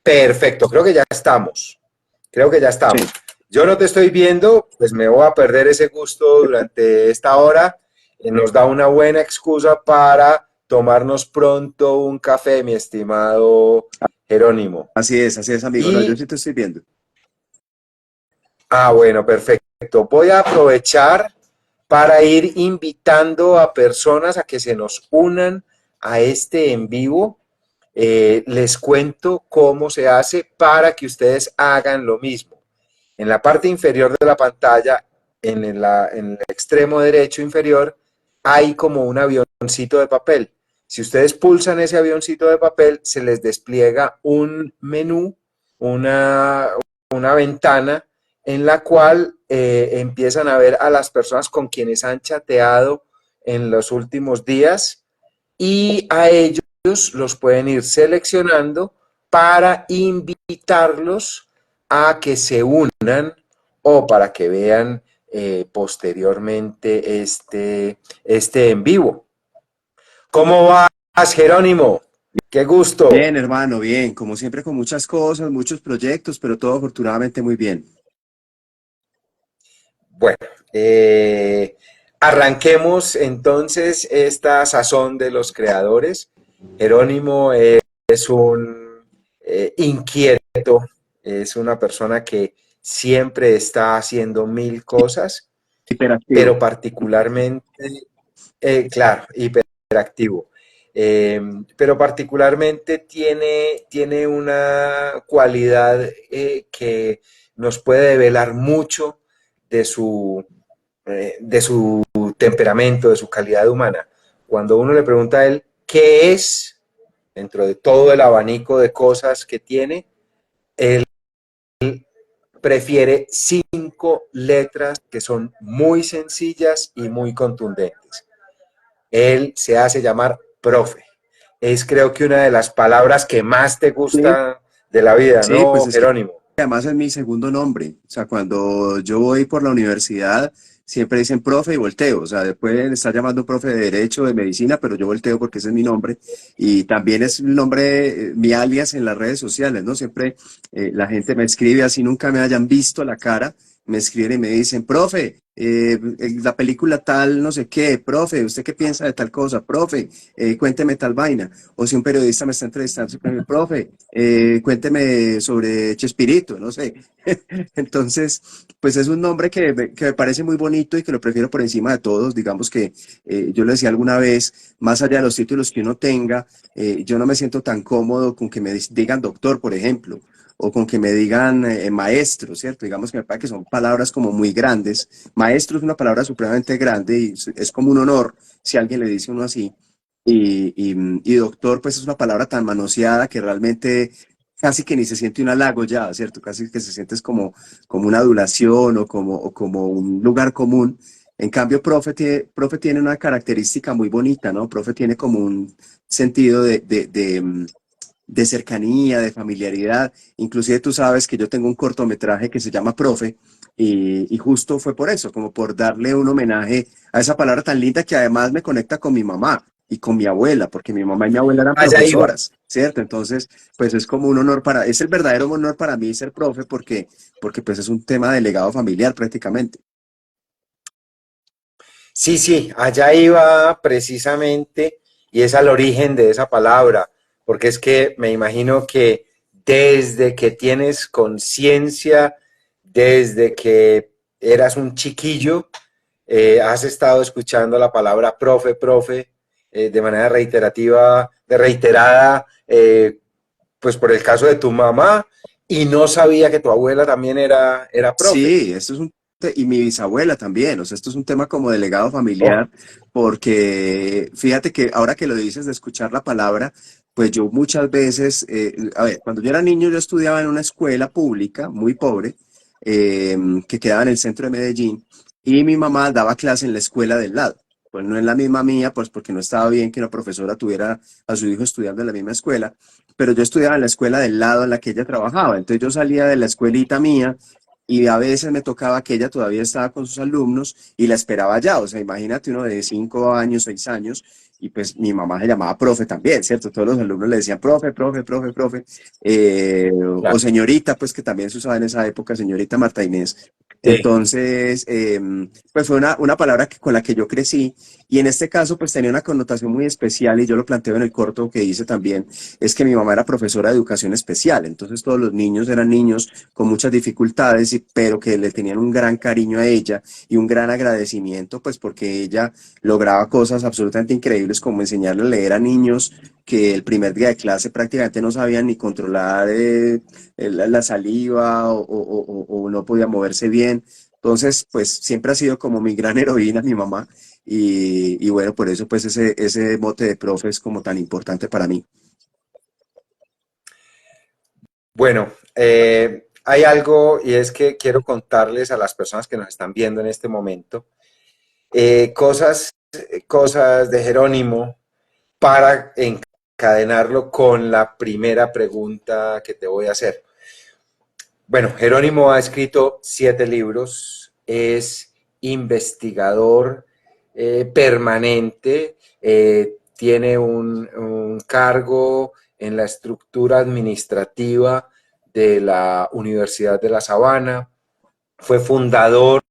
Perfecto, creo que ya estamos. Creo que ya estamos. Sí. Yo no te estoy viendo, pues me voy a perder ese gusto durante esta hora. Nos da una buena excusa para tomarnos pronto un café, mi estimado Jerónimo. Así es, amigo. No, yo Y, sí te estoy viendo. bueno, perfecto. Voy a aprovechar para ir invitando a personas a que se nos unan a este en vivo. Les cuento cómo se hace para que ustedes hagan lo mismo. En la parte inferior de la pantalla, en el extremo derecho inferior, hay como un avioncito de papel. Si ustedes pulsan ese avioncito de papel, se les despliega un menú, una, una ventana en la cual empiezan a ver a las personas con quienes han chateado en los últimos días y a ellos los pueden ir seleccionando para invitarlos a que se unan o para que vean posteriormente este en vivo. ¿Cómo vas, Jerónimo? Qué gusto. Bien, hermano, bien. Como siempre, con muchas cosas, muchos proyectos, pero todo afortunadamente muy bien. Bueno, arranquemos entonces esta sazón de los creadores. Jerónimo es un inquieto, es una persona que siempre está haciendo mil cosas, Hiperactivo. pero particularmente, claro, hiperactivo. Eh, pero particularmente tiene una cualidad que nos puede develar mucho de su temperamento, de su calidad humana. Cuando uno le pregunta a él qué es, dentro de todo el abanico de cosas que tiene, él prefiere 5 letras que son muy sencillas y muy contundentes. Él se hace llamar profe. Es creo que una de las palabras que más te Sí, gusta de la vida, sí, pues ¿no, es que Jerónimo? además es mi segundo nombre. O sea, cuando yo voy por la universidad, siempre dicen profe y volteo. O sea, después estar llamando profe de Derecho, de Medicina, pero yo volteo porque ese es mi nombre. Y también es el nombre, mi alias en las redes sociales, ¿no? Siempre la gente me escribe así, nunca me hayan visto la cara. Me escriben y me dicen, profe, la película tal, no sé qué, profe, ¿usted qué piensa de tal cosa? Profe, cuénteme tal vaina. O si un periodista me está entrevistando, siempre, profe, cuénteme sobre Chespirito, no sé. Entonces, pues es un nombre que me parece muy bonito y que lo prefiero por encima de todos. Digamos que yo le decía alguna vez, más allá de los títulos que uno tenga, yo no me siento tan cómodo con que me digan doctor, por ejemplo, o con que me digan maestro, ¿cierto? Digamos que me parece que son palabras como muy grandes. Maestro es una palabra supremamente grande y es como un honor si alguien le dice a uno así. Y doctor, pues es una palabra tan manoseada que realmente casi que ni se siente un halago ya, ¿cierto? Casi que se siente es como una adulación o como un lugar común. En cambio, profe tiene una característica muy bonita, ¿no? Profe tiene como un sentido de cercanía, de familiaridad. Inclusive tú sabes que yo tengo un cortometraje que se llama Profe y justo fue por eso, como por darle un homenaje a esa palabra tan linda que además me conecta con mi mamá y con mi abuela, porque mi mamá y mi abuela eran Allá iba. profesoras, ¿cierto? Entonces, pues es como un honor es el verdadero honor para mí ser profe porque pues es un tema de legado familiar prácticamente. Sí, sí, allá iba precisamente y es al origen de esa palabra, porque es que me imagino que desde que tienes conciencia, desde que eras un chiquillo, has estado escuchando la palabra profe, profe, de manera reiterativa, de reiterada, pues por el caso de tu mamá, y no sabía que tu abuela también era profe. Sí, esto es y mi bisabuela también, o sea, esto es un tema como de legado Oh, familiar, porque fíjate que ahora que lo dices de escuchar la palabra, pues yo muchas veces, a ver, cuando yo era niño yo estudiaba en una escuela pública muy pobre, que quedaba en el centro de Medellín, y mi mamá daba clase en la escuela del lado. Pues no en la misma mía, pues porque no estaba bien que una profesora tuviera a su hijo estudiando en la misma escuela, pero yo estudiaba en la escuela del lado en la que ella trabajaba, entonces yo salía de la escuelita mía y a veces me tocaba que ella todavía estaba con sus alumnos y la esperaba allá. O sea, imagínate uno de 5 años, 6 años, y pues mi mamá se llamaba profe también, ¿cierto? Todos los alumnos le decían profe, profe, profe, profe, o Claro. señorita, pues que también se usaba en esa época, señorita Marta Inés. Sí, Entonces, pues fue una palabra con la que yo crecí y en este caso pues tenía una connotación muy especial y yo lo planteo en el corto que hice también, es que mi mamá era profesora de educación especial, entonces todos los niños eran niños con muchas dificultades, pero que le tenían un gran cariño a ella y un gran agradecimiento pues porque ella lograba cosas absolutamente increíbles como enseñarle a leer a niños que el primer día de clase prácticamente no sabían ni controlar la saliva o no podía moverse bien. Entonces, pues siempre ha sido como mi gran heroína, mi mamá, y bueno, por eso pues ese mote de profe es como tan importante para mí. bueno, hay algo y es que quiero contarles a las personas que nos están viendo en este momento cosas de Jerónimo para encadenarlo con la primera pregunta que te voy a hacer. Bueno, Jerónimo ha escrito 7 libros, es investigador permanente, tiene un cargo en la estructura administrativa de la Universidad de La Sabana, fue fundador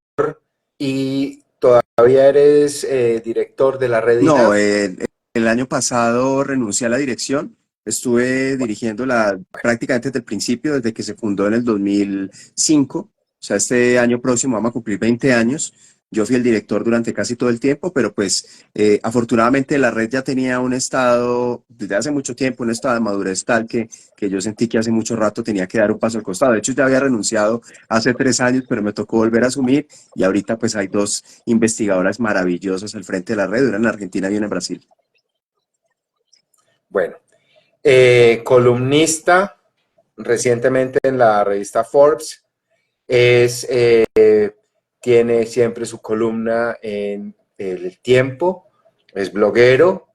y todavía eres director de la red No, INAF. el año pasado renuncié a la dirección, estuve dirigiéndola prácticamente desde el principio, desde que se fundó en el 2005, o sea, este año próximo vamos a cumplir 20 años. Yo fui el director durante casi todo el tiempo, pero pues afortunadamente la red ya tenía un estado, desde hace mucho tiempo, un estado de madurez tal que yo sentí que hace mucho rato tenía que dar un paso al costado. De hecho, ya había renunciado hace 3 años, pero me tocó volver a asumir y ahorita pues hay dos investigadoras maravillosas al frente de la red, una en Argentina y una en Brasil. Bueno, columnista recientemente en la revista Forbes, es, tiene siempre su columna en El Tiempo, es bloguero,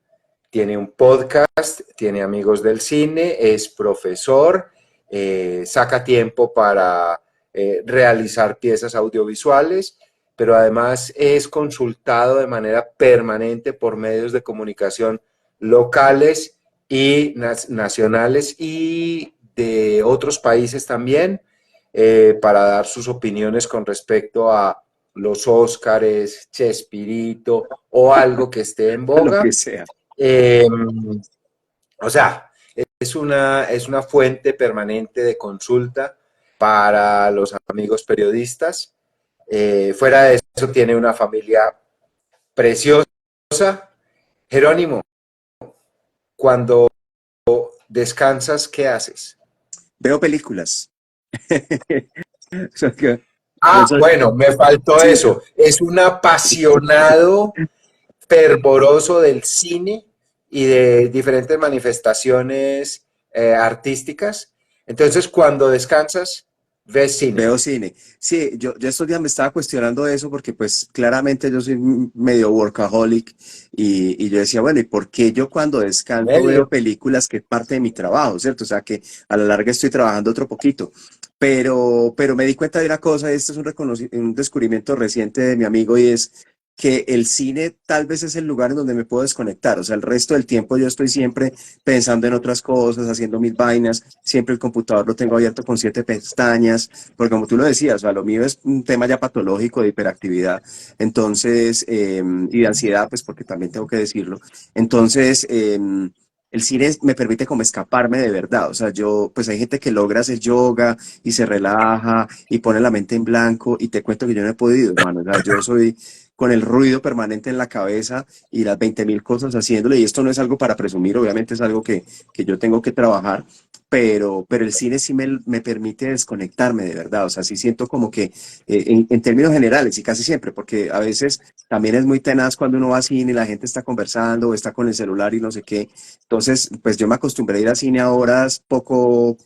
tiene un podcast, tiene amigos del cine, es profesor, saca tiempo para realizar piezas audiovisuales, pero además es consultado de manera permanente por medios de comunicación locales y nacionales y de otros países también para dar sus opiniones con respecto a los Óscares, Chespirito o algo que esté en Lo boga. que sea. Eh, o sea, es una fuente permanente de consulta para los amigos periodistas. Fuera de eso, tiene una familia preciosa. Jerónimo, cuando descansas, ¿qué haces? Veo películas. O sea Ah, eso, bueno, me faltó sí, eso. Es un apasionado fervoroso del cine y de diferentes manifestaciones artísticas. Entonces, cuando descansas, ves cine. veo cine. Sí, yo estos días me estaba cuestionando eso porque pues claramente yo soy medio workaholic y yo decía, bueno, ¿y por qué yo cuando descanso veo Medio. películas que es parte de mi trabajo, ¿cierto? O sea que a la larga estoy trabajando otro poquito. Pero me di cuenta de una cosa, y esto es un descubrimiento reciente de mi amigo y es que el cine tal vez es el lugar en donde me puedo desconectar. O sea, el resto del tiempo yo estoy siempre pensando en otras cosas, haciendo mis vainas. Siempre el computador lo tengo abierto con 7 pestañas, porque como tú lo decías, o sea, lo mío es un tema ya patológico de hiperactividad. Entonces, y de ansiedad, pues porque también tengo que decirlo. Entonces, el cine me permite como escaparme de verdad. O sea, yo, pues hay gente que logra hacer yoga y se relaja y pone la mente en blanco y te cuento que yo no he podido, hermano. O sea, yo soy con el ruido permanente en la cabeza y las 20.000 cosas haciéndole. Y esto no es algo para presumir, obviamente es algo que yo tengo que trabajar, pero el cine sí me permite desconectarme de verdad. O sea, sí siento como que en términos generales y casi siempre, porque a veces también es muy tenaz cuando uno va a cine y la gente está conversando o está con el celular y no sé qué. Entonces, pues yo me acostumbré a ir a cine a horas poco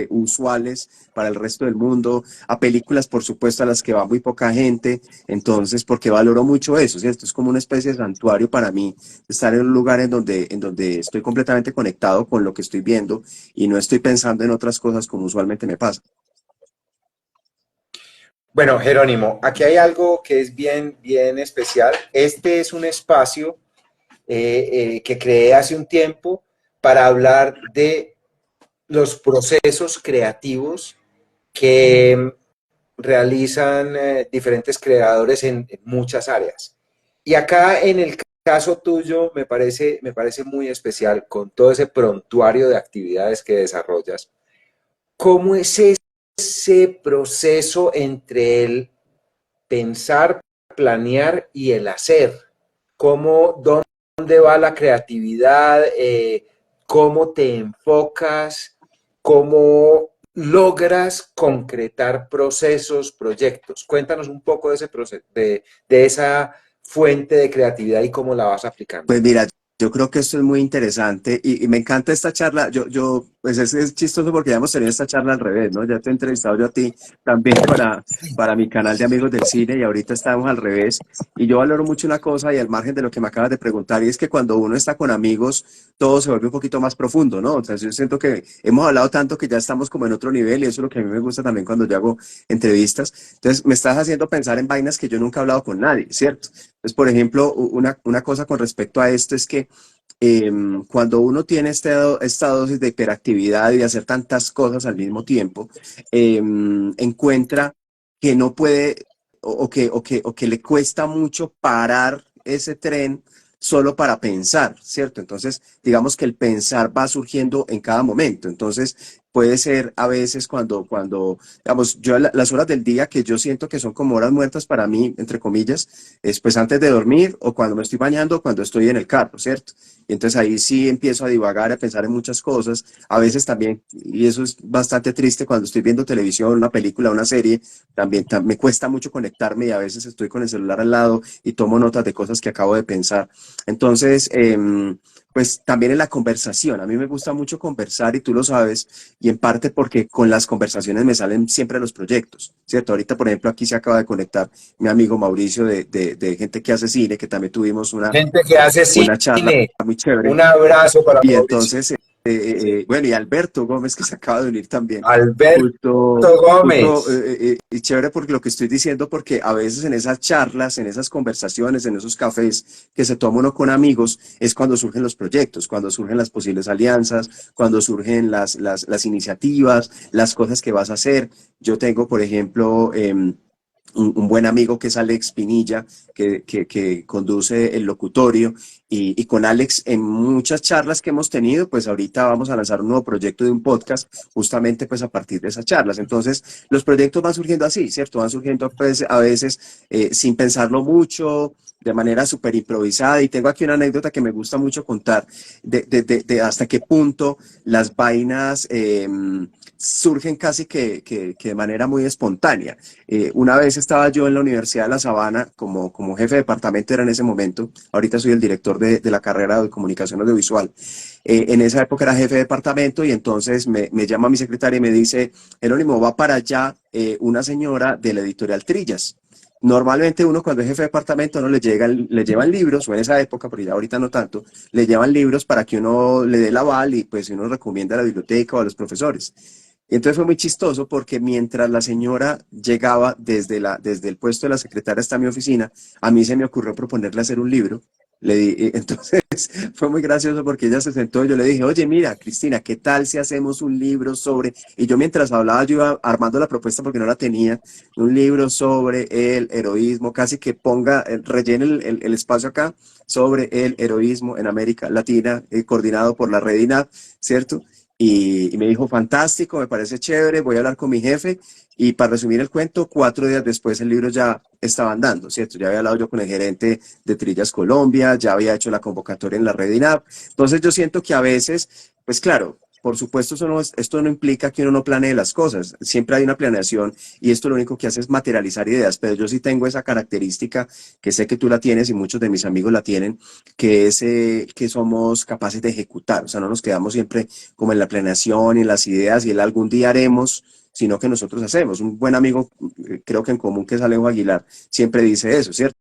usuales para el resto del mundo, a películas, por supuesto, a las que va muy poca gente. Entonces, porque valoro mucho eso, ¿cierto? Es como una especie de santuario para mí, estar en un lugar en donde estoy completamente conectado con lo que estoy viendo y no estoy pensando en otras cosas como usualmente me pasa. Bueno, Jerónimo, aquí hay algo que es bien, bien especial. Este es un espacio que creé hace un tiempo para hablar de los procesos creativos que realizan diferentes creadores en muchas áreas. Y acá en el caso tuyo me parece muy especial con todo ese prontuario de actividades que desarrollas. ¿Cómo es ese proceso entre el pensar, planear y el hacer? ¿Cómo, dónde va la creatividad? ¿Cómo te enfocas? ¿Cómo logras concretar procesos, proyectos? Cuéntanos un poco de ese proceso, de esa fuente de creatividad y cómo la vas aplicando. Pues mira, yo creo que esto es muy interesante y me encanta esta charla. Pues es chistoso porque ya hemos tenido esta charla al revés, ¿no? Ya te he entrevistado yo a ti también para mi canal de Amigos del Cine y ahorita estamos al revés. Y yo valoro mucho una cosa y al margen de lo que me acabas de preguntar, y es que cuando uno está con amigos, todo se vuelve un poquito más profundo, ¿no? O sea, yo siento que hemos hablado tanto que ya estamos como en otro nivel y eso es lo que a mí me gusta también cuando yo hago entrevistas. Entonces, me estás haciendo pensar en vainas que yo nunca he hablado con nadie, ¿cierto? Entonces, por ejemplo, una cosa con respecto a esto es que cuando uno tiene esta dosis de hiperactividad y de hacer tantas cosas al mismo tiempo, encuentra que no puede o que le cuesta mucho parar ese tren solo para pensar, ¿cierto? Entonces, digamos que el pensar va surgiendo en cada momento. Entonces, puede ser a veces digamos, las horas del día que yo siento que son como horas muertas para mí, entre comillas, es pues antes de dormir o cuando me estoy bañando o cuando estoy en el carro, ¿cierto? Y entonces ahí sí empiezo a divagar, a pensar en muchas cosas, a veces también, y eso es bastante triste cuando estoy viendo televisión, una película, una serie, también me cuesta mucho conectarme y a veces estoy con el celular al lado y tomo notas de cosas que acabo de pensar. Entonces, pues también en la conversación, a mí me gusta mucho conversar y tú lo sabes, y en parte porque con las conversaciones me salen siempre los proyectos, ¿cierto? Ahorita, por ejemplo, aquí se acaba de conectar mi amigo Mauricio de gente que hace cine, que también tuvimos Gente que hace una charla cine, muy chévere. un abrazo para Y Mauricio. entonces, bueno, y Alberto Gómez, que se acaba de unir también. Alberto Gómez. Y chévere porque lo que estoy diciendo, porque a veces en esas charlas, en esas conversaciones, en esos cafés que se toma uno con amigos, es cuando surgen los proyectos, cuando surgen las posibles alianzas, cuando surgen las iniciativas, las cosas que vas a hacer. Yo tengo, por ejemplo, un buen amigo que es Alex Pinilla, que conduce el locutorio, y con Alex en muchas charlas que hemos tenido, pues ahorita vamos a lanzar un nuevo proyecto de un podcast justamente pues a partir de esas charlas. Entonces, los proyectos van surgiendo así, ¿cierto? Van surgiendo pues a veces sin pensarlo mucho, de manera súper improvisada. Y tengo aquí una anécdota que me gusta mucho contar de hasta qué punto las vainas surgen casi que de manera muy espontánea. Una vez estaba yo en la Universidad de La Sabana como jefe de departamento, era en ese momento, ahorita soy el director de la carrera de comunicación audiovisual. En esa época era jefe de departamento y entonces me llama mi secretaria y me dice, Jerónimo, va para allá una señora de la editorial Trillas. Normalmente uno cuando es jefe de departamento no le llevan libros, o en esa época, porque ya ahorita no tanto, le llevan libros para que uno le dé el aval y pues uno recomienda a la biblioteca o a los profesores. Y entonces fue muy chistoso porque mientras la señora llegaba desde el puesto de la secretaria hasta mi oficina, a mí se me ocurrió proponerle hacer un libro. Entonces fue muy gracioso porque ella se sentó y yo le dije, oye, mira, Cristina, ¿qué tal si hacemos un libro sobre... Y yo mientras hablaba, yo iba armando la propuesta porque no la tenía, un libro sobre el heroísmo, casi que rellene el espacio acá sobre el heroísmo en América Latina, coordinado por la Red INAP, ¿cierto? Y me dijo, fantástico, me parece chévere, voy a hablar con mi jefe. Y para resumir el cuento, 4 días después el libro ya estaba andando, ¿cierto? Ya había hablado yo con el gerente de Trillas Colombia, ya había hecho la convocatoria en la red INAP. Entonces yo siento que a veces, pues claro, por supuesto, esto no implica que uno no planee las cosas. Siempre hay una planeación y esto lo único que hace es materializar ideas. Pero yo sí tengo esa característica que sé que tú la tienes y muchos de mis amigos la tienen, que es que somos capaces de ejecutar. O sea, no nos quedamos siempre como en la planeación y en las ideas y el algún día haremos, sino que nosotros hacemos. Un buen amigo, creo que en común, que es Alejo Aguilar, siempre dice eso, ¿cierto?